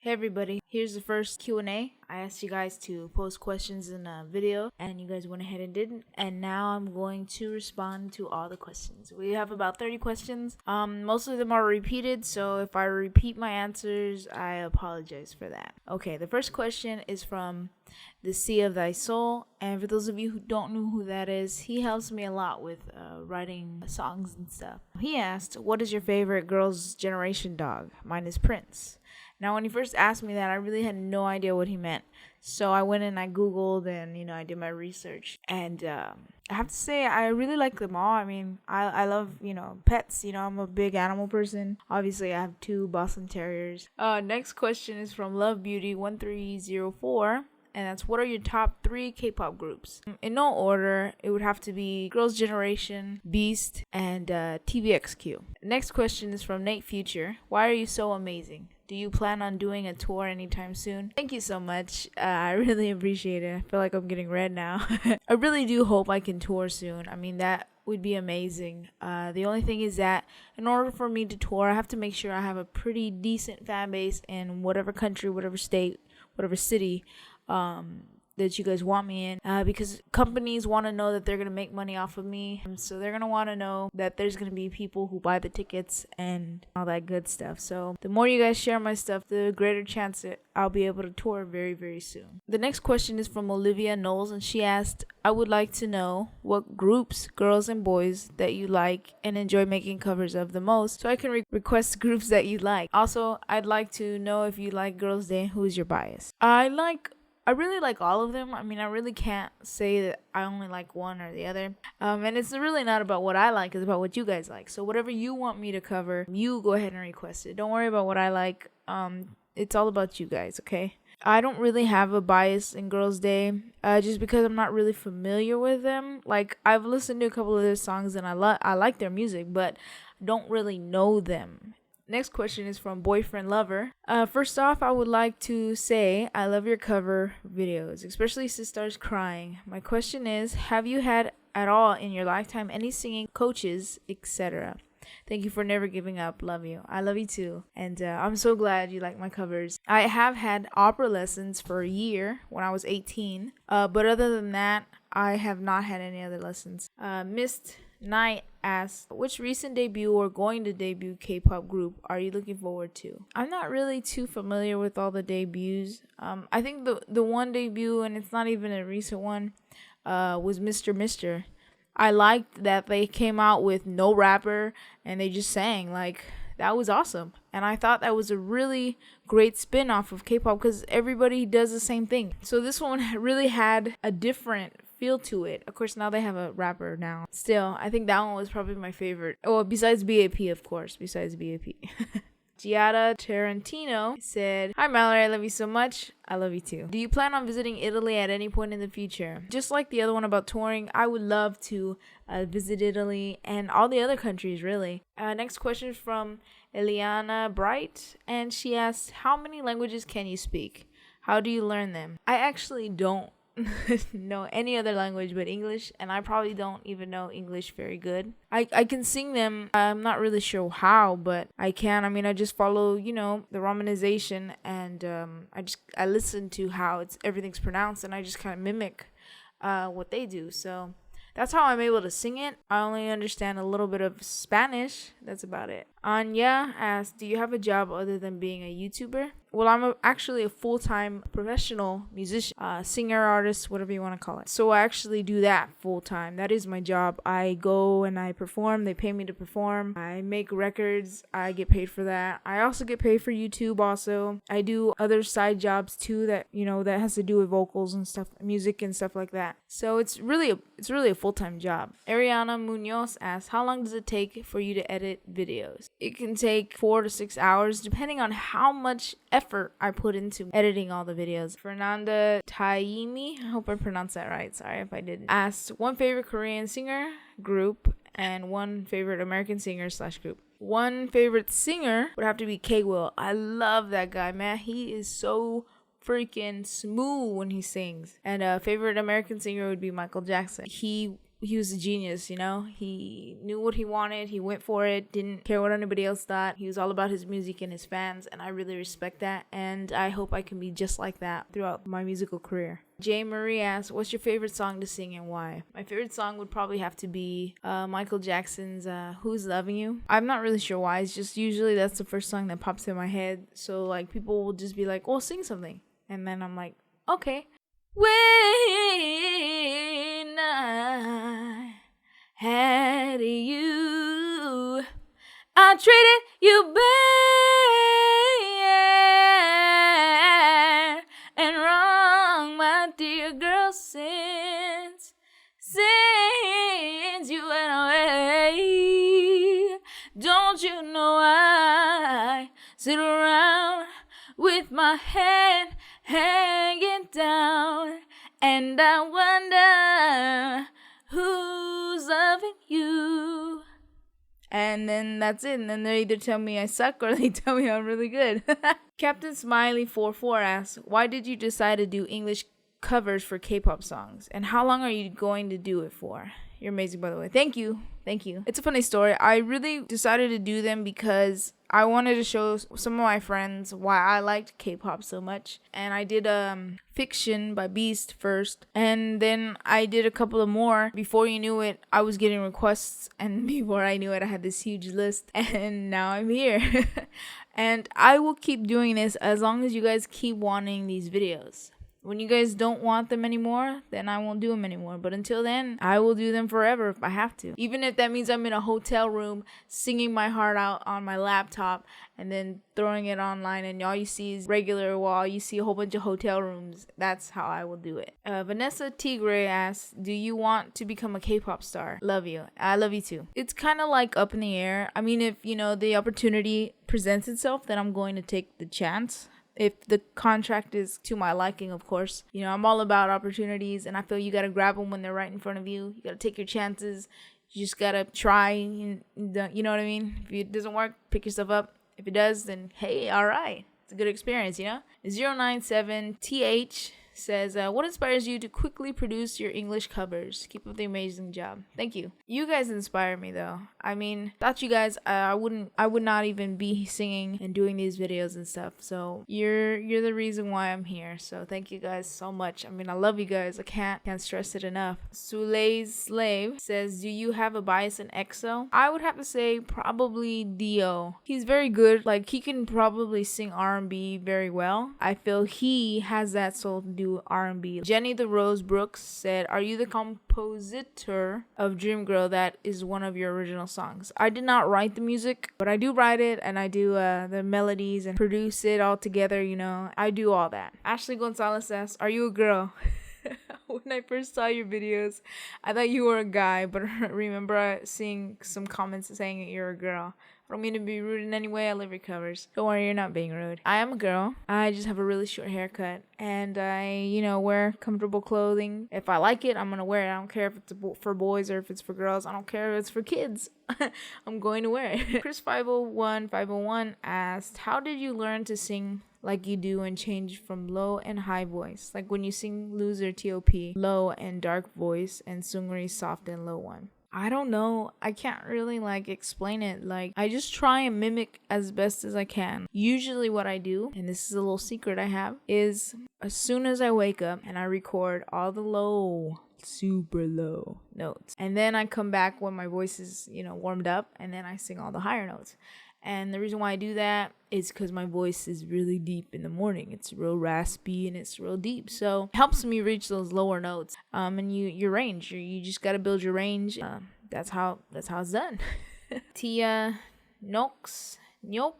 Hey everybody, here's the first Q&A. I asked you guys to post questions in a video and you guys went ahead and did, and now I'm going to respond to all the questions. We have about 30 questions. Most of them are repeated, so if I repeat my answers, I apologize for that. Okay, the first question is from the Sea of Thy Soul, and for those of you who don't know who that is, he helps me a lot with writing songs and stuff. He asked, what is your favorite girls' generation dog? Mine is Prince. Now, when he first asked me that, I really had no idea what he meant. So I went and I Googled and, I did my research. And I have to say, I really like them all. I mean, I love, pets. I'm a big animal person. Obviously, I have 2 Boston Terriers. Next question is from Love Beauty 1304. And that's, what are your top 3 K-pop groups? In no order, it would have to be Girls' Generation, Beast, and TVXQ. Next question is from Nate Future. Why are you so amazing? Do you plan on doing a tour anytime soon? Thank you so much. I really appreciate it. I feel like I'm getting red now. I really do hope I can tour soon. I mean, that would be amazing. The only thing is that in order for me to tour, I have to make sure I have a pretty decent fan base in whatever country, whatever state, whatever city that you guys want me in, because companies want to know that they're going to make money off of me, so they're going to want to know that there's going to be people who buy the tickets and all that good stuff. So the more you guys share my stuff, the greater chance that I'll be able to tour very, very soon. The next question is from Olivia Knowles, and she asked, I would like to know what groups, girls and boys, that you like and enjoy making covers of the most, so I can request groups that you like. Also, I'd like to know if you like Girls' Day and who is your bias. I really like all of them. I mean, I really can't say that I only like one or the other. And it's really not about what I like, it's about what you guys like. So whatever you want me to cover, you go ahead and request it. Don't worry about what I like. It's all about you guys, okay? I don't really have a bias in Girls' Day, just because I'm not really familiar with them. Like, I've listened to a couple of their songs and I like their music, but don't really know them. Next question is from Boyfriend Lover. First off, I would like to say I love your cover videos, especially Sistar's Crying. My question is, have you had at all in your lifetime any singing coaches, etc.? Thank you for never giving up. Love you. I love you too. And I'm so glad you like my covers. I have had opera lessons for a year when I was 18. But other than that, I have not had any other lessons. Missed Night asks, which recent debut or going to debut K-pop group are you looking forward to? I'm not really too familiar with all the debuts. I think the one debut, and it's not even a recent one, was Mr. I liked that they came out with no rapper and they just sang. Like, that was awesome. And I thought that was a really great spin-off of K-pop because everybody does the same thing. So this one really had a different feel to it. Of course, now they have a rapper now. Still, I think that one was probably my favorite. Oh, besides BAP, of course. Besides BAP. Giada Tarantino said, Hi Mallorie, I love you so much. I love you too. Do you plan on visiting Italy at any point in the future? Just like the other one about touring, I would love to visit Italy and all the other countries, really. Next question is from Eliana Bright, and she asks, how many languages can you speak? How do you learn them? I actually don't know any other language but English, and I probably don't even know English very good. I can sing them. I'm not really sure how, but I can. I mean, I just follow, the romanization, and I listen to how everything's pronounced, and I just kind of mimic what they do. So that's how I'm able to sing it. I only understand a little bit of Spanish. That's about it. Anya asks, do you have a job other than being a YouTuber? Well, I'm actually a full-time professional musician, singer, artist, whatever you want to call it. So I actually do that full-time. That is my job. I go and I perform. They pay me to perform. I make records. I get paid for that. I also get paid for YouTube also. I do other side jobs too that, that has to do with vocals and stuff, music and stuff like that. So it's really a full-time job. Ariana Munoz asks, how long does it take for you to edit videos? It can take 4 to 6 hours depending on how much effort I put into editing all the videos. Fernanda Taimi, I hope I pronounced that right, sorry if I didn't, asked one favorite Korean singer group and one favorite American singer / group. One favorite singer would have to be K-Will. I love that guy, man. He is so freaking smooth when he sings. And a favorite American singer would be Michael Jackson. He he was a genius, you know? He knew what he wanted, he went for it, didn't care what anybody else thought. He was all about his music and his fans, and I really respect that, and I hope I can be just like that throughout my musical career. J. Marie asks, what's your favorite song to sing and why? My favorite song would probably have to be Michael Jackson's Who's Loving You. I'm not really sure why, it's just usually that's the first song that pops in my head, so like people will just be like, oh, sing something, and then I'm like, okay. When I had you, I treated you bad and wrong, my dear girl, since you went away. Don't you know I sit around with my head hanging down, and I wonder who's loving you. And then that's it, and then they either tell me I suck or they tell me I'm really good. Captain Smiley 44 asks, why did you decide to do English covers for K-pop songs, and how long are you going to do it for? You're amazing, by the way. Thank you. It's a funny story. I really decided to do them because I wanted to show some of my friends why I liked K-pop so much. And I did Fiction by Beast first, and then I did a couple of more. Before you knew it, I was getting requests, and before I knew it, I had this huge list, and now I'm here. And I will keep doing this as long as you guys keep wanting these videos. When you guys don't want them anymore, then I won't do them anymore. But until then, I will do them forever if I have to. Even if that means I'm in a hotel room singing my heart out on my laptop and then throwing it online and all you see is regular while you see a whole bunch of hotel rooms. That's how I will do it. Vanessa Tigre asks, do you want to become a K-pop star? Love you. I love you too. It's kind of like up in the air. I mean, if, you know, the opportunity presents itself, then I'm going to take the chance. If the contract is to my liking, of course. You know, I'm all about opportunities, and I feel you got to grab them when they're right in front of you. You got to take your chances. You just got to try. You know what I mean? If it doesn't work, pick yourself up. If it does, then hey, all right. It's a good experience, you know? 097TH says, what inspires you to quickly produce your English covers? Keep up the amazing job. Thank you. You guys inspire me though. I mean, without you guys, I would not even be singing and doing these videos and stuff. So you're the reason why I'm here. So thank you guys so much. I mean, I love you guys. I can't stress it enough. Sulei's Slave says, do you have a bias in EXO? I would have to say probably Dio. He's very good. Like, he can probably sing R&B very well. I feel he has that soul to do R&B. Jenny the Rose Brooks said, are you the compositor of Dream Girl that is one of your original songs? I did not write the music, but I do write it, and I do the melodies and produce it all together, you know. I do all that. Ashley Gonzalez asks, are you a girl? When I first saw your videos, I thought you were a guy, but remember seeing some comments saying that you're a girl. I don't mean to be rude in any way. I love your covers. Don't worry, you're not being rude. I am a girl. I just have a really short haircut, and I, you know, wear comfortable clothing. If I like it, I'm gonna wear it. I don't care if it's for boys or if it's for girls. I don't care if it's for kids. I'm going to wear it. Chris 501 asked, how did you learn to sing like you do and change from low and high voice? Like when you sing Loser T.O.P., low and dark voice, and Sungri soft and low one. I don't know. I can't really explain it. I just try and mimic as best as I can. Usually what I do, and this is a little secret I have, is as soon as I wake up and I record all the low, super low notes. And then I come back when my voice is, you know, warmed up, and then I sing all the higher notes. And the reason why I do that is because my voice is really deep in the morning. It's real raspy and it's real deep. So it helps me reach those lower notes. And your range. You just gotta build your range. That's how it's done. Tia Nox. I'm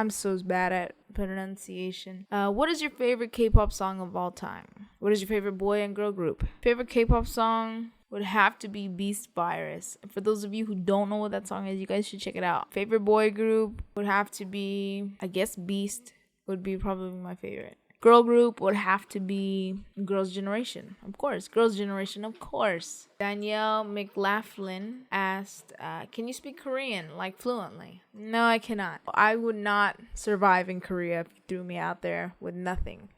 so bad at pronunciation. What is your favorite K-pop song of all time? What is your favorite boy and girl group? Favorite K-pop song would have to be Beast Virus. For those of you who don't know what that song is, you guys should check it out. Favorite boy group would have to be, I guess Beast would be probably my favorite. Girl group would have to be Girls' Generation. Of course. Girls' Generation, of course. Danielle McLaughlin asked, can you speak Korean, fluently? No, I cannot. I would not survive in Korea if you threw me out there with nothing.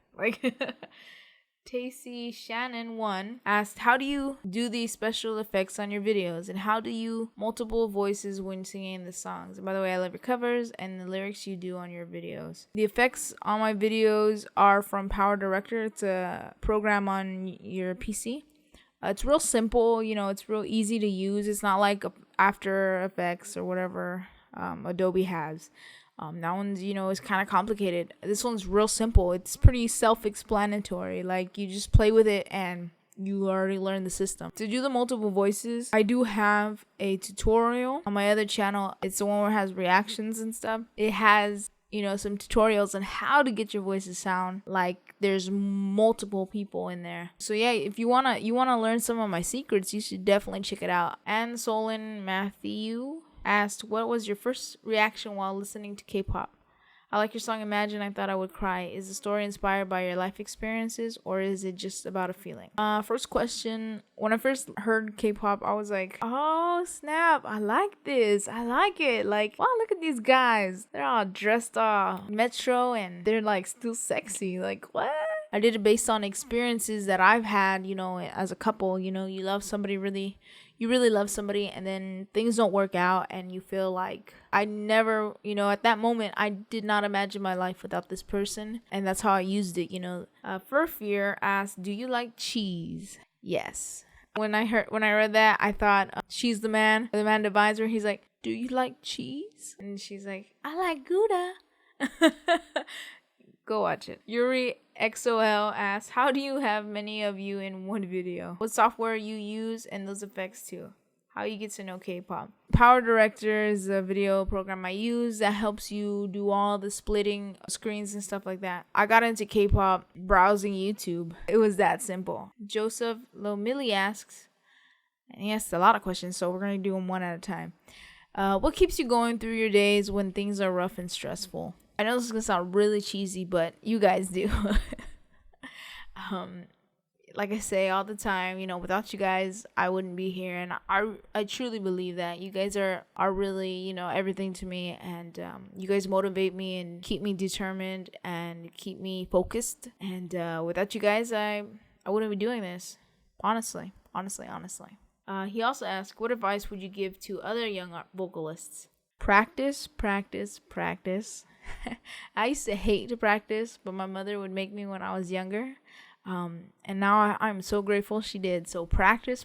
Tacy Shannon 1 asked, how do you do these special effects on your videos, and how do you multiple voices when singing the songs? And by the way, I love your covers and the lyrics you do on your videos. The effects on my videos are from Power Director. It's a program on your PC. It's real simple, it's real easy to use. It's not like After Effects or whatever Adobe has. That one's, is kind of complicated. This one's real simple. It's pretty self-explanatory. Like, you just play with it and you already learn the system. To do the multiple voices, I do have a tutorial on my other channel. It's the one where it has reactions and stuff. It has, some tutorials on how to get your voices sound like there's multiple people in there. So yeah, if you wanna learn some of my secrets, you should definitely check it out. And Solon Matthew asked, what was your first reaction while listening to K-pop? I like your song Imagine. I thought I would cry. Is the story inspired by your life experiences, or is it just about a feeling? First question, when I first heard K-pop, I was like, oh snap, I like this. I like it. Like, wow, look at these guys. They're all dressed all metro and they're like still sexy. Like, what? I did it based on experiences that I've had, as a couple. You love somebody you really love somebody, and then things don't work out and you feel like I never, at that moment, I did not imagine my life without this person. And that's how I used it, For Fear asked, do you like cheese? Yes. When I read that, I thought, she's the man divides her. He's like, do you like cheese? And she's like, I like Gouda. Go watch it. Yuri XOL asks, how do you have many of you in one video? What software you use and those effects too? How you get to know K-pop? Power Director is a video program I use that helps you do all the splitting screens and stuff like that. I got into K-pop browsing YouTube. It was that simple. Joseph Lomili asks, and he asked a lot of questions, so we're going to do them one at a time. What keeps you going through your days when things are rough and stressful? I know this is going to sound really cheesy, but you guys do. Like I say all the time, without you guys, I wouldn't be here. And I truly believe that. You guys are really, everything to me. And you guys motivate me and keep me determined and keep me focused. And without you guys, I wouldn't be doing this. Honestly. He also asked, what advice would you give to other young vocalists? Practice. I used to hate to practice, but my mother would make me when I was younger. And now I'm so grateful she did. So practice.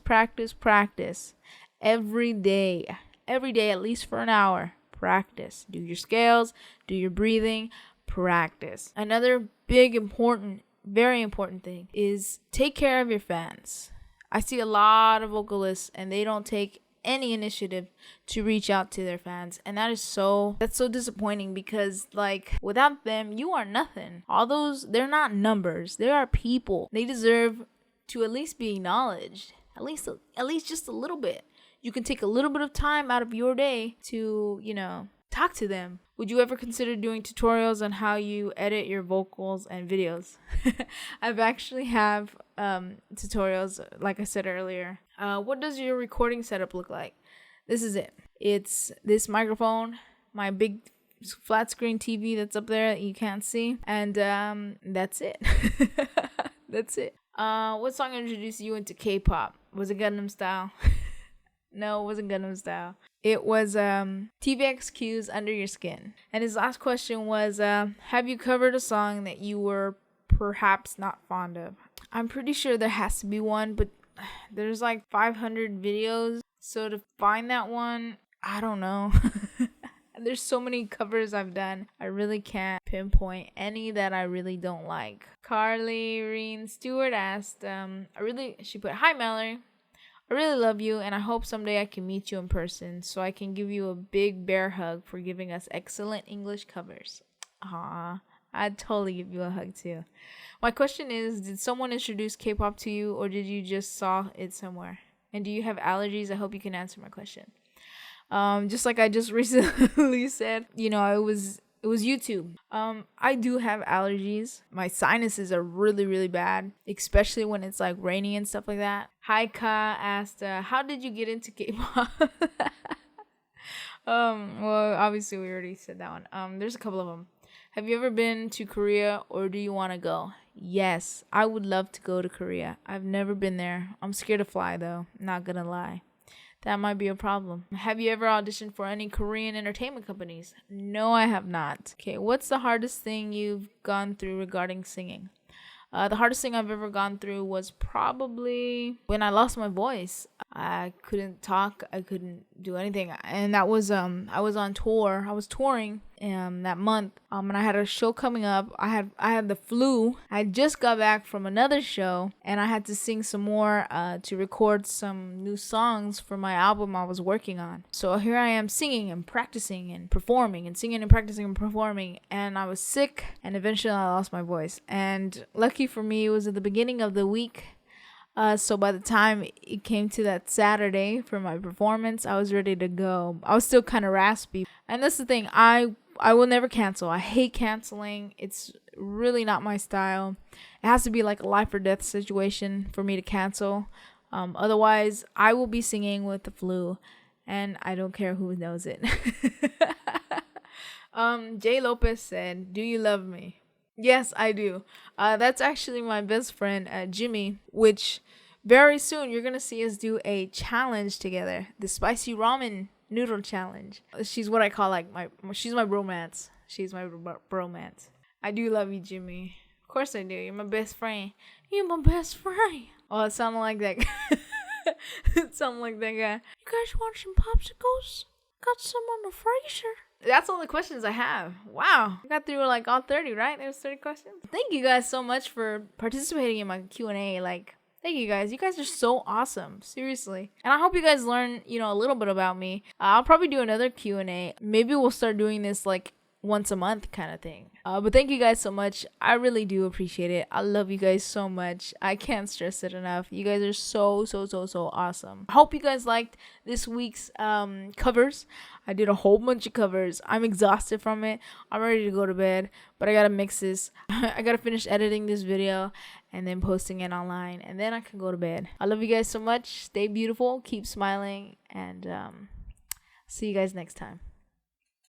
Every day, at least for an hour. Practice. Do your scales, do your breathing, practice. Another very important thing is take care of your fans. I see a lot of vocalists and they don't take any initiative to reach out to their fans, and that's so disappointing, because like without them you are nothing. All those, they're not numbers, they are people. They deserve to at least be acknowledged, at least just a little bit. You can take a little bit of time out of your day to talk to them. Would you ever consider doing tutorials on how you edit your vocals and videos? I've actually have tutorials, like I said earlier. What does your recording setup look like? This is it. It's this microphone, my big flat screen TV that's up there that you can't see, and that's it. That's it. What song introduced you into K-pop? Was it Gangnam Style? No, it wasn't Gangnam Style. It was TVXQ's Under Your Skin. And his last question was, have you covered a song that you were perhaps not fond of? I'm pretty sure there has to be one, but there's like 500 videos. So to find that one, I don't know. There's so many covers I've done. I really can't pinpoint any that I really don't like. Carly Reen Stewart asked, she put, hi Mallorie. I really love you, and I hope someday I can meet you in person so I can give you a big bear hug for giving us excellent English covers. Aw, I'd totally give you a hug too. My question is, did someone introduce K-pop to you, or did you just saw it somewhere? And do you have allergies? I hope you can answer my question. Just like I just recently said, it was YouTube. I do have allergies. My sinuses are really, really bad, especially when it's like rainy and stuff like that. Haika asked, how did you get into K-pop? Well, obviously we already said that one. There's a couple of them. Have you ever been to Korea or do you want to go? Yes, I would love to go to Korea. I've never been there. I'm scared to fly though, not gonna lie. That might be a problem. Have you ever auditioned for any Korean entertainment companies? No, I have not. Okay, what's the hardest thing you've gone through regarding singing? The hardest thing I've ever gone through was probably when I lost my voice. I couldn't talk. I couldn't do anything. And that was I was on tour. I was touring that month. And I had a show coming up. I had the flu. I just got back from another show and I had to sing some more to record some new songs for my album I was working on. So here I am singing and practicing and performing and singing and practicing and performing, and I was sick and eventually I lost my voice. And lucky for me, it was at the beginning of the week. So by the time it came to that Saturday for my performance, I was ready to go. I was still kind of raspy. And that's the thing. I will never cancel. I hate canceling. It's really not my style. It has to be like a life or death situation for me to cancel. Otherwise, I will be singing with the flu, and I don't care who knows it. Jay Lopez said, "Do you love me?" Yes, I do. That's actually my best friend, Jimmy, which very soon you're going to see us do a challenge together. The spicy ramen noodle challenge. She's what I call she's my bromance. She's my bromance. I do love you, Jimmy. Of course I do. You're my best friend. You're my best friend. Oh, it sounded like that guy. It sounded like that guy. You guys want some popsicles? Got some on the freezer. That's all the questions I have. Wow. I got through like all 30, right? There's 30 questions. Thank you guys so much for participating in my Q&A. Thank you guys. You guys are so awesome. Seriously. And I hope you guys learn, a little bit about me. I'll probably do another Q&A. Maybe we'll start doing this once a month kind of thing. But thank you guys so much. I really do appreciate it. I love you guys so much. I can't stress it enough. You guys are so awesome. I hope you guys liked this week's covers. I did a whole bunch of covers. I'm exhausted from it. I'm ready to go to bed, but I gotta mix this. I gotta finish editing this video and then posting it online, and then I can go to bed. I love you guys so much. Stay beautiful, keep smiling, and see you guys next time.